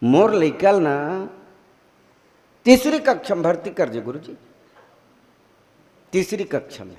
मोर लइकल ना तीसरी कक्षा में भर्ती कर जे गुरुजी, तीसरी कक्षा में।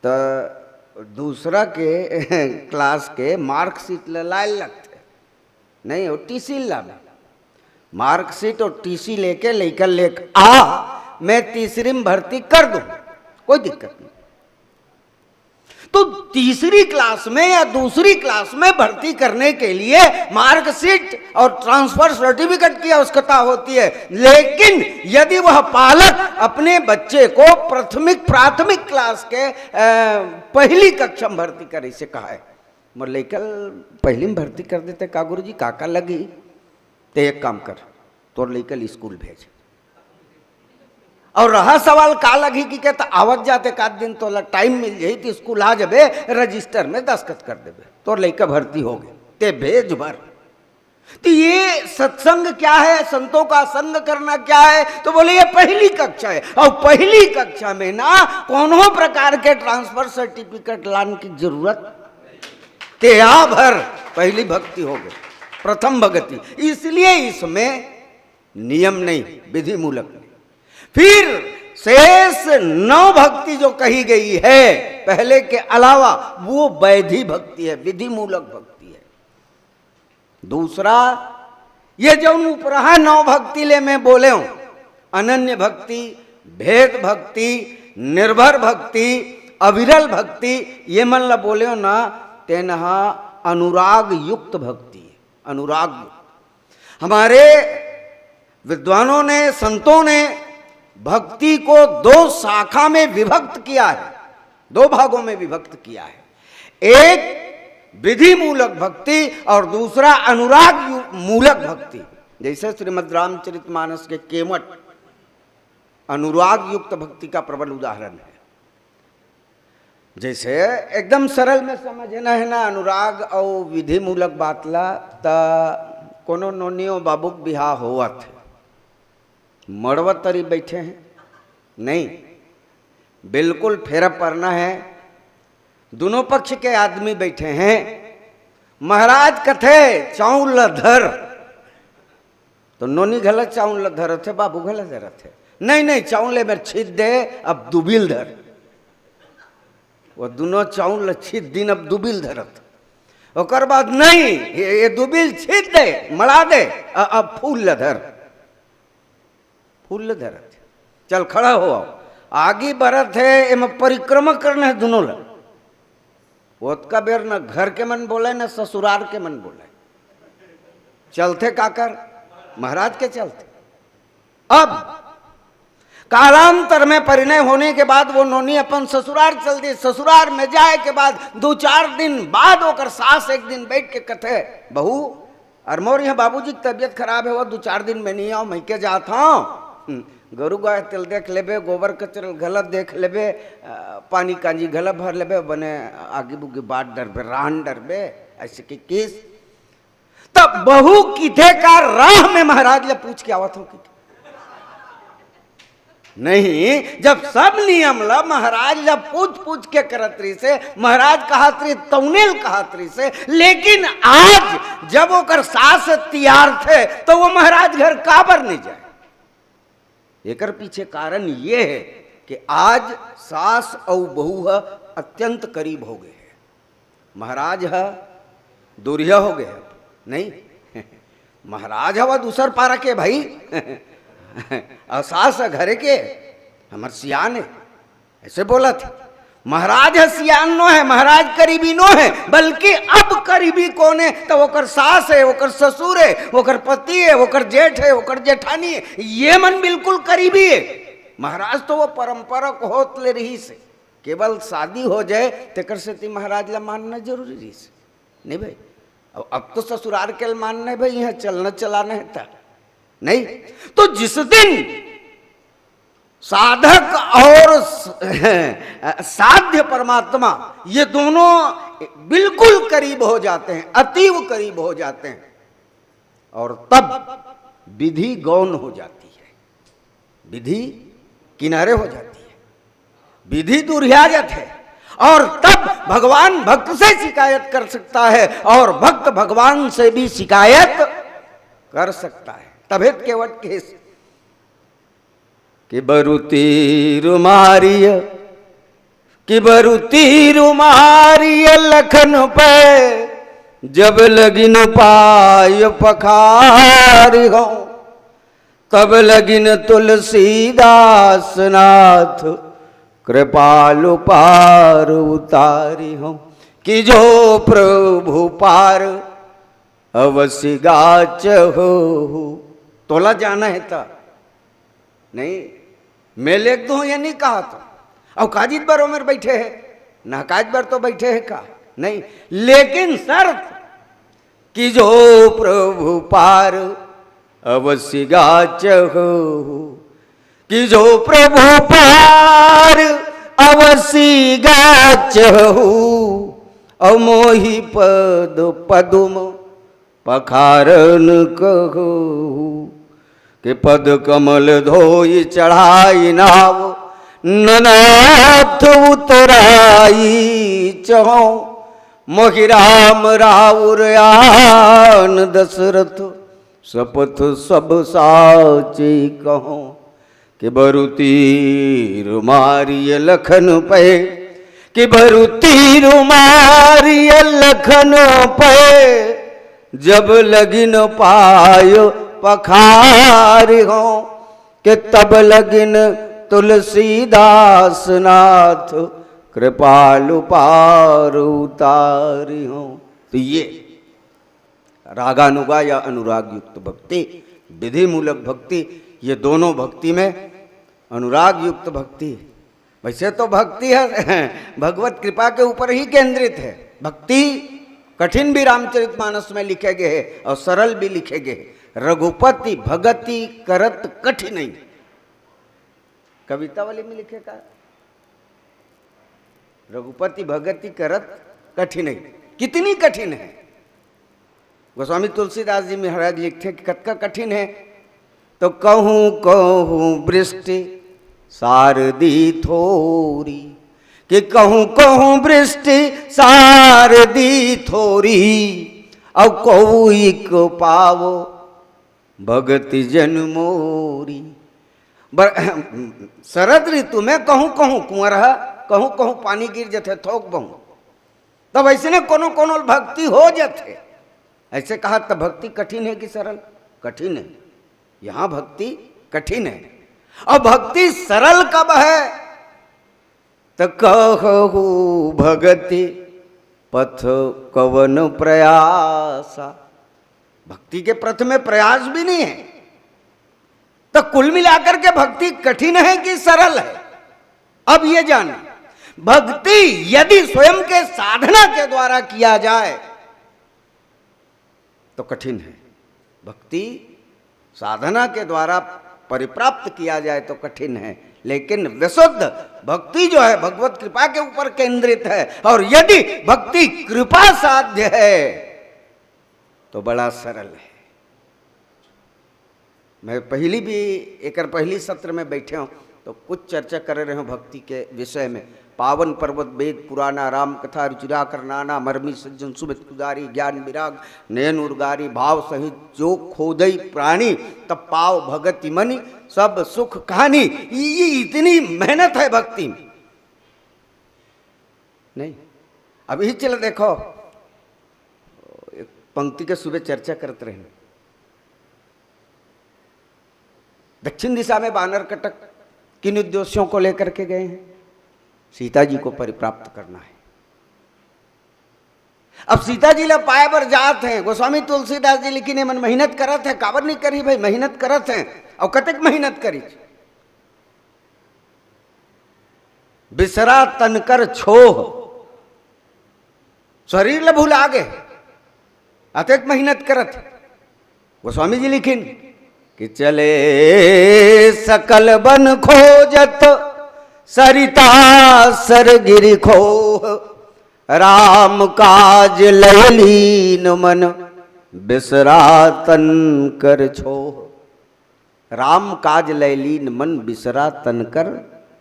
तो दूसरा के क्लास के मार्कशीट लाए लगते नहीं हो, टीसी लावे, मार्कशीट और टीसी लेके लेकर लेकर आ, मैं तीसरी में भर्ती कर दूं, कोई दिक्कत नहीं। तो तीसरी क्लास में या दूसरी क्लास में भर्ती करने के लिए मार्कशीट और ट्रांसफर सर्टिफिकेट की आवश्यकता होती है, लेकिन यदि वह पालक अपने बच्चे को प्राथमिक क्लास के पहली कक्षा में भर्ती करे, इसे कहा है मोर लेकर पहली में भर्ती कर देते का गुरुजी, काका लगी तो एक काम कर, तोर लेकर स्कूल भेज। और रहा सवाल का लगी कि कहता आवत जाते का दिन तो टाइम मिल जाई तो स्कूल आ जाबे, रजिस्टर में दस्तखत कर देबे, तो लेकर भर्ती हो गए ते भेज भर। तो ये सत्संग क्या है, संतों का संग करना क्या है? तो बोले ये पहली कक्षा है, और पहली कक्षा में ना कोनो प्रकार के ट्रांसफर सर्टिफिकेट लाने की जरूरत, ते आ भर पहली भक्ति हो गई, प्रथम भक्ति। इसलिए इसमें नियम नहीं, विधि मूलक नहीं। फिर शेष 9 भक्ति जो कही गई है पहले के अलावा, वो वैधि भक्ति है, विधि मूलक भक्ति है। दूसरा ये जो उपरहा 9 भक्ति ले मैं बोले हूं, अनन्य भक्ति, भेद भक्ति, निर्भर भक्ति, अविरल भक्ति, ये मन ला बोले हो ना, तेनहा अनुराग युक्त भक्ति है, अनुराग युक्त। हमारे विद्वानों ने, संतों ने भक्ति को 2 शाखा में विभक्त किया है, 2 भागों में विभक्त किया है। एक विधि मूलक भक्ति और दूसरा अनुराग मूलक भक्ति। जैसे श्रीमद् रामचरितमानस के केवट अनुराग युक्त भक्ति का प्रबल उदाहरण है। जैसे एकदम सरल में समझना है ना अनुराग और विधि मूलक बातला, ता कोनो नोनियो बाबूक बिहार होवत है, मड़वत तरी बैठे हैं नहीं, बिल्कुल फेरा पड़ना है, दोनों पक्ष के आदमी बैठे हैं। महाराज कथे चाउल धर, तो नोनी गलत चाउल धर थे, बाबू गलत धर थे, नहीं नहीं चाउल में छीद दे, अब दुबिल धर। वो दोनों चाउल छीद दिन अब दुबिल धरत, और बाद नहीं ये दुबिल छीद दे, मड़ा दे, अब फूल धर, फूल धरत। चल खड़ा हो, आगे बढ़त है, एम परिक्रमा करना है दोनों ला। ओतका बेर न घर के मन बोले न ससुराल के मन बोले, चलते काकर महाराज के चलते। अब कालांतर में परिणय होने के बाद वो नोनी अपन ससुराल चल दी। ससुराल में जाए के बाद 2-4 दिन बाद होकर सास एक दिन बैठ के कथे, बहू और मोर यहाँ बाबूजी की तबीयत खराब है, वो 2-4 दिन में नहीं आओ, मैं के जाता हूँ, गरु गाय तेल देख लेबे, गोबर कचरल गलत देख लेबे, पानी कांजी गलत भर लेबे, बने आगे बुगे बाट डरबे, रान डरबे, ऐसे की किस। तब बहू किथे का राह में महाराज ले पूछ के आवत हो कि नहीं, जब सब नियम ला महाराज जब पूछ के करत रही से, महाराज कहत रही तौनेल कहत रही से, लेकिन आज जब ओकर सास तैयार थे तो वो महाराज घर काबर नहीं जाए। एकर पीछे कारण ये है कि आज सास और बहू अत्यंत करीब हो गए हैं। महाराज दूरिया हो गए नहीं, महाराज हवा दूसर पारा के भाई और सास घरे के हमार सियान है, ऐसे बोला था। महाराज सियान नो है, महाराज करीबी नो है, बल्कि अब करीबी कौन है? तो ओकर सास है, ओकर ससुर है, ओकर पति है, ओकर जेठ है, ओकर जेठानी है, ये मन बिल्कुल करीबी है। महाराज तो वो परंपरा को होत ले रही से, केवल शादी हो जाए तेकर से महाराज ला मानना जरूरी रही से नहीं भाई। अब तो ससुराल के मानना है भाई, यहाँ चलना चलाना है था नहीं। तो जिस दिन साधक और साध्य परमात्मा ये दोनों बिल्कुल करीब हो जाते हैं, अतीव करीब हो जाते हैं, और तब विधि गौण हो जाती है, विधि किनारे हो जाती है, विधि दुर्याजत है, और तब भगवान भक्त से शिकायत कर सकता है और भक्त भगवान से भी शिकायत कर सकता है। तबे केवट केस कि बरु तीर मारिय, कि बरु तीर मारिय लखन पे, जब लगिन पाय पखारि हो, तब लगिन तुलसीदास नाथ, कृपालु पार उतारी हो। कि जो प्रभु पार अवश्य गाच हो। तोला जाना है था नहीं, मैं लिख दूं ये नहीं कहा तो। अब काजिद बार उमर बैठे है ना, काज बार तो बैठे है का नहीं, लेकिन शर्त कि जो प्रभु पार अवश्य गाच हो, कि जो प्रभु पार अवश्य गाच हो, अमोहि पद पदुम पखारन कहो। कि पद कमल धोई चढ़ाई नाव, ननाथ उतराई चहो, मोहि राम राउर आन दशरथ, शपथ सब साची कहो। कि बरु तीर मारिय लखन पे, कि बरु तीर मारिय लखन पे, जब लगिन पाय पखारि हो, कि तब लगिन तुलसीदास नाथ, कृपालु पार उतारी हो। तो ये रागानुगा या अनुराग युक्त भक्ति, विधि मूलक भक्ति, ये दोनों भक्ति में अनुराग युक्त भक्ति। वैसे तो भक्ति है भगवत कृपा के ऊपर ही केंद्रित है। भक्ति कठिन भी रामचरितमानस में लिखे गए हैं और सरल भी लिखे गए हैं। रघुपति भगति करत कठिन नहीं, कविता वाले में लिखेगा रघुपति भगति करत कठिन नहीं। कितनी कठिन है? गोस्वामी तुलसीदास जी महाराज लिखते कि कत का कठिन है, तो कहूँ कहूँ वृष्टि सारदी थोरी, कि कहूँ कहूँ वृष्टि सारदी थोरी, अब कहूँ एक पावो भगति जन मोरी। शरद ऋतु में कहूँ कहूँ कुंवर, कहूँ कहूँ पानी गिर जाते थोक बहु, तब ऐसे ने कोनो कोनो भक्ति हो जाते। ऐसे कहा तब भक्ति कठिन है कि सरल? कठिन है। यहाँ भक्ति कठिन है। और भक्ति सरल कब है? तो कहू भगति पथ कवन प्रयासा। भक्ति के पथ में प्रयास भी नहीं है। तो कुल मिलाकर के भक्ति कठिन है कि सरल है? अब ये जाने, भक्ति यदि स्वयं के साधना के द्वारा किया जाए तो कठिन है। भक्ति साधना के द्वारा परिप्राप्त किया जाए तो कठिन है, लेकिन विशुद्ध भक्ति जो है भगवत कृपा के ऊपर केंद्रित है, और यदि भक्ति कृपा साध्य है तो बड़ा सरल है। मैं पहली सत्र में बैठे हूँ तो कुछ चर्चा कर रहे हो भक्ति के विषय में। पावन पर्वत वेद पुराना राम कथा रुचिरा कर नाना, मरमी सज्जन सुमित कुदारी, ज्ञान विराग नयन उर्गारी, भाव सहित जो खोदई प्राणी, तब पाव भगति मनि सब सुख कहानी। ये इतनी मेहनत है भक्ति में। नहीं, अभी चलो देखो, एक पंक्ति के सुबह चर्चा करते रहे। दक्षिण दिशा में बानर कटक किन उद्देश्यों को लेकर के गए हैं? सीता जी को परिप्राप्त करना है। अब सीता जी ला पाए बर जात हैं। गोस्वामी तुलसीदास जी लिखी ने मन मेहनत करत है, काबर नहीं करी भाई, मेहनत करत हैं। और कतक मेहनत करी, बिसरा तनकर छोह, शरीर ला भूला गए, अतक मेहनत करत। गोस्वामी जी लिखिन कि चले सकल बन खोजत, सरिता सरगिरि खोह, राम काज लयलीन मन, बिसरा तन कर छोह। राम काज लयलीन मन, बिसरा तन कर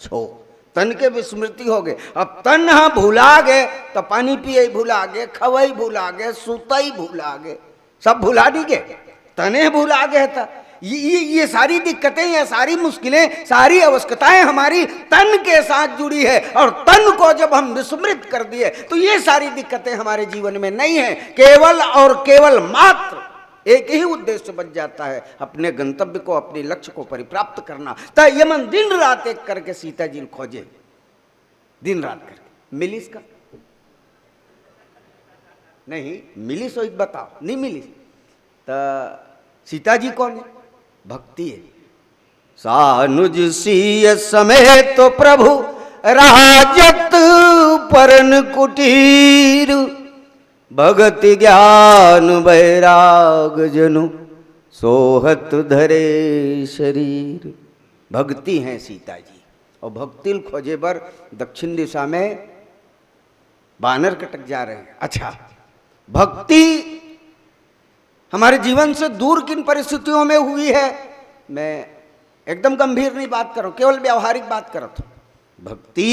छोह। तन के विस्मृति हो गए। अब तन हाँ भूला गए तो पानी पिए भूला गए, खवई भूला गए, सुतई भूला गए, सब भूला नहीं गए। तने भुला गया था। ये सारी दिक्कतें, ये सारी मुश्किलें, सारी आवश्यकताएं हमारी तन के साथ जुड़ी है, और तन को जब हम विस्मृत कर दिए तो ये सारी दिक्कतें हमारे जीवन में नहीं है। केवल और केवल मात्र एक ही उद्देश्य बच जाता है, अपने गंतव्य को, अपने लक्ष्य को परिप्राप्त करना। तो यमन दिन रात एक करके सीता जी खोजे, दिन रात करके। मिली का नहीं मिली, सो बताओ, नहीं मिली। तो सीता जी कौन है? भक्ति है। सानुज सीय समय तो प्रभु राजत परन कुटीर, भगति ज्ञान वैराग जनु सोहत धरे शरीर। भक्ति है सीता जी, और भक्ति खोजे बर दक्षिण दिशा में बानर कटक जा रहे हैं। अच्छा, भक्ति हमारे जीवन से दूर किन परिस्थितियों में हुई है? मैं एकदम गंभीर नहीं बात कर रहा हूं, केवल व्यवहारिक बात कर रहा हूं। भक्ति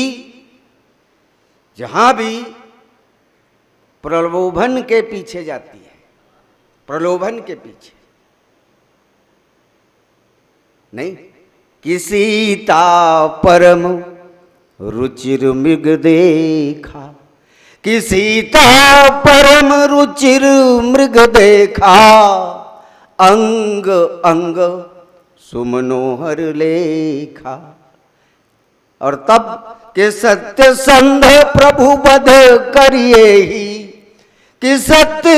जहां भी प्रलोभन के पीछे जाती है, प्रलोभन के पीछे नहीं, किसी ता परम रुचिर मृग देखा, किसी ता परम रुचिर मृग देखा, अंग अंग सुमनोहर लेखा। और तब के सत्य संध प्रभु बध करिए ही, कि सत्य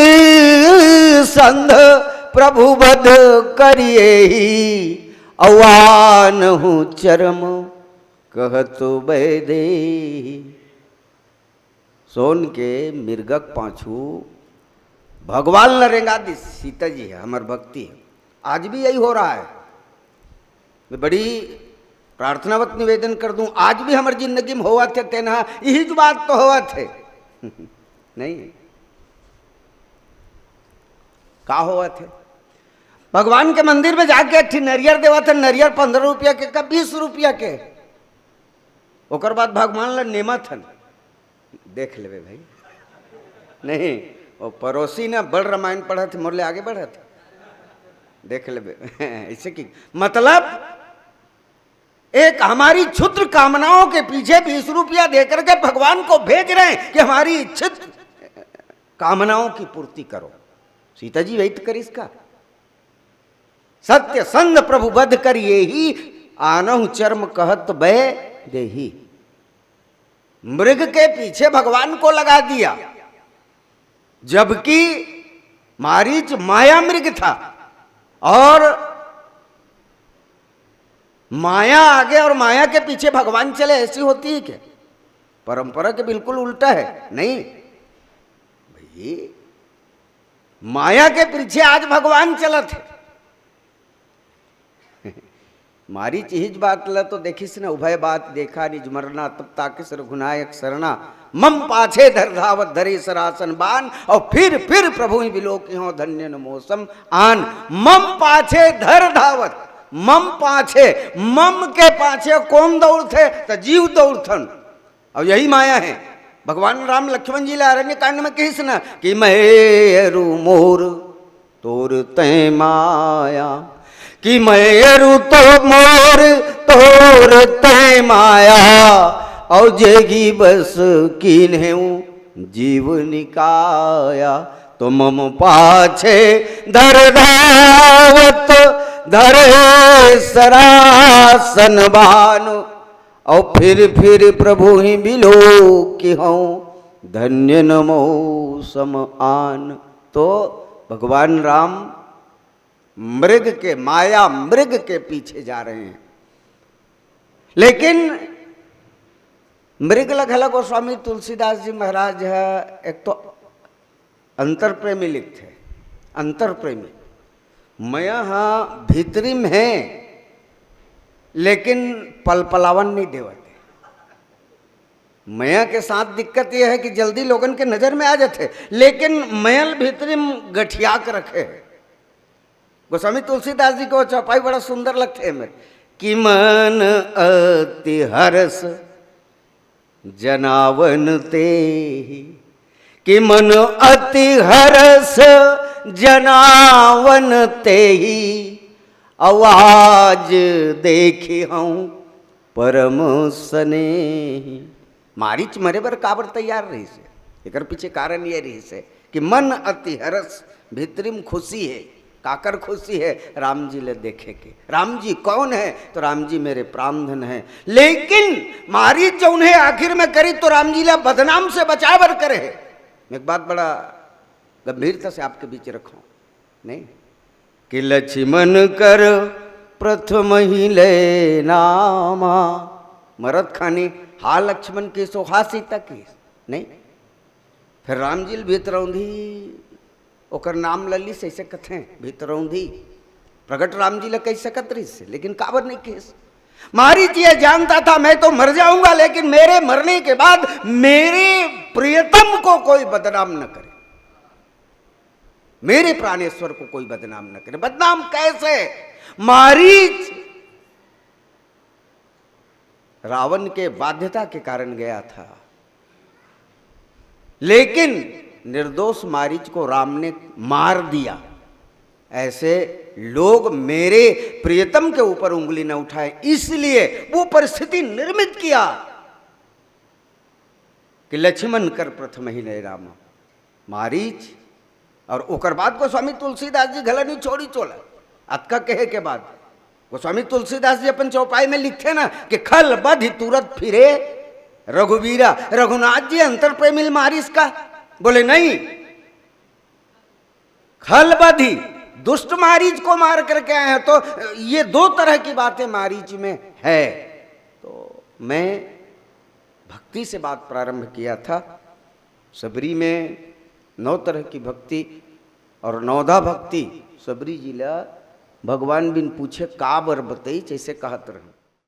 संध प्रभु बध करिए ही, अवान हूँ चरम कहत बैदे। सोन के मृगक पाछू भगवान लड़ेगा दी सीता जी है, हमार भक्ति है। आज भी यही हो रहा है। मैं बड़ी प्रार्थनावत निवेदन कर दूं, आज भी हमारी जिंदगी में होवा थे तेना यही जो बात तो होवा थे नहीं का हुआ थे। भगवान के मंदिर में जाके अच्छी नरियर देवा थे, नरियर 15 रुपया के का 20 रुपया के। ओकर बाद भगवान ला नेमा थन, देख लेवे भाई। नहीं, वो पड़ोसी ने बड़ रामायण पढ़ा थे, मोरले आगे बढ़ा थे, देख लेवे ऐसे की मतलब एक हमारी क्षुद्र कामनाओं के पीछे 20 रुपया देकर के भगवान को भेज रहे हैं कि हमारी इच्छित कामनाओं की पूर्ति करो। सीता जी वही तो करी इसका। सत्य संग प्रभु बध करिए ही, आनहु चर्म कहत बह देही। मृग के पीछे भगवान को लगा दिया, जबकि मारीच माया मृग था, और माया आगे और माया के पीछे भगवान चले, ऐसी होती है क्या? परंपरा के बिल्कुल उल्टा है। नहीं भाई, माया के पीछे आज भगवान चलत है। मारी चीज बात ला तो देखिस न, उभय बात देखा निज मरना, तब ताकिस रघुनायक सरना, मम पाछे धर धावत धरे सरासन बान, और फिर प्रभु ही विलोकी हो धन्य न मौसम आन। मम पाछे धर धावत, मम पाछे, मम के पाछे कौन दौड़ थे? तो जीव दौड़थन, और यही माया है। भगवान राम लक्ष्मण जी अरण्य कांड में कहिस न कि मेरु मोर तोर तय माया, कि मेरु तो मोर तोर तय माया, और जेगी बस कीन्हेऊ जीव निकाया। तो मम पाछे धर धावत धरे सरासन बान, और फिर प्रभु ही बिलो कि हूँ धन्य नमो सम आन। तो भगवान राम मृग के, माया मृग के पीछे जा रहे हैं। लेकिन मृग लखला गोस्वामी तुलसीदास जी महाराज है, एक तो अंतर प्रेमी लिखते हैं, अंतर प्रेमी। मया हाँ भीतरी में है, लेकिन पलपलावन नहीं देवते। मया के साथ दिक्कत यह है कि जल्दी लोगन के नजर में आ जाते, लेकिन मयल भीतरी में गठिया कर रखे। गोस्वामी तुलसीदास जी को चौपाई बड़ा सुंदर लगते हैं मेरे, कि मन अति हर्ष जनावन ते ही, कि मन अति हर्ष जनावन ते ही आवाज देखी हूँ परम स्नेही। मारीच मरे बर काबर तैयार रही से, एकर पीछे कारण ये रही से कि मन अति हरस भीतरीम खुशी है। काकर खुशी है? राम जी ले देखे के। राम जी कौन है? तो राम जी मेरे प्राणधन है। लेकिन मारीच जो उन्हें आखिर में करी तो राम जी ले बदनाम से बचावर करे। मैं एक बात बड़ा गंभीरता से आपके बीच रखूं, नहीं कि लक्ष्मण कर प्रथम ही ले नामा, मरद खानी हा लक्ष्मण की सो हा सीता की, नहीं फिर राम जी भीतरौंधी ओकर नाम लली से ऐसे कथे भीतरौंधी प्रगट राम जी ले कह सकत रही से, लेकिन काबर नहीं केस। मारीच ये जानता था मैं तो मर जाऊंगा, लेकिन मेरे मरने के बाद मेरे प्रियतम को कोई बदनाम न करे, मेरे प्राणेश्वर को कोई बदनाम न करे। बदनाम कैसे? मारीच रावण के बाध्यता के कारण गया था, लेकिन निर्दोष मारीच को राम ने मार दिया। ऐसे लोग मेरे प्रियतम के ऊपर उंगली न उठाए, इसलिए वो परिस्थिति निर्मित किया कि लक्ष्मण कर प्रथम ही ले राम। मारीच और ओकर बाद गोस्वामी तुलसीदास जी घलनी छोड़ी चोला अतका कहे के बाद गोस्वामी तुलसीदास जी अपन चौपाई में लिखते ना कि खल बधि तुरंत फिरे रघुवीरा। रघुनाथ जी अंतर प्रेमिल मारीच का बोले नहीं, खल बधि दुष्ट मारीच को मार करके आए हैं। तो ये दो तरह की बातें मारीच में है। तो मैं भक्ति से बात प्रारंभ किया था। सबरी में 9 तरह की भक्ति और 9धा भक्ति सबरी जिला भगवान बिन पूछे का बर बतई जैसे कहत रहे।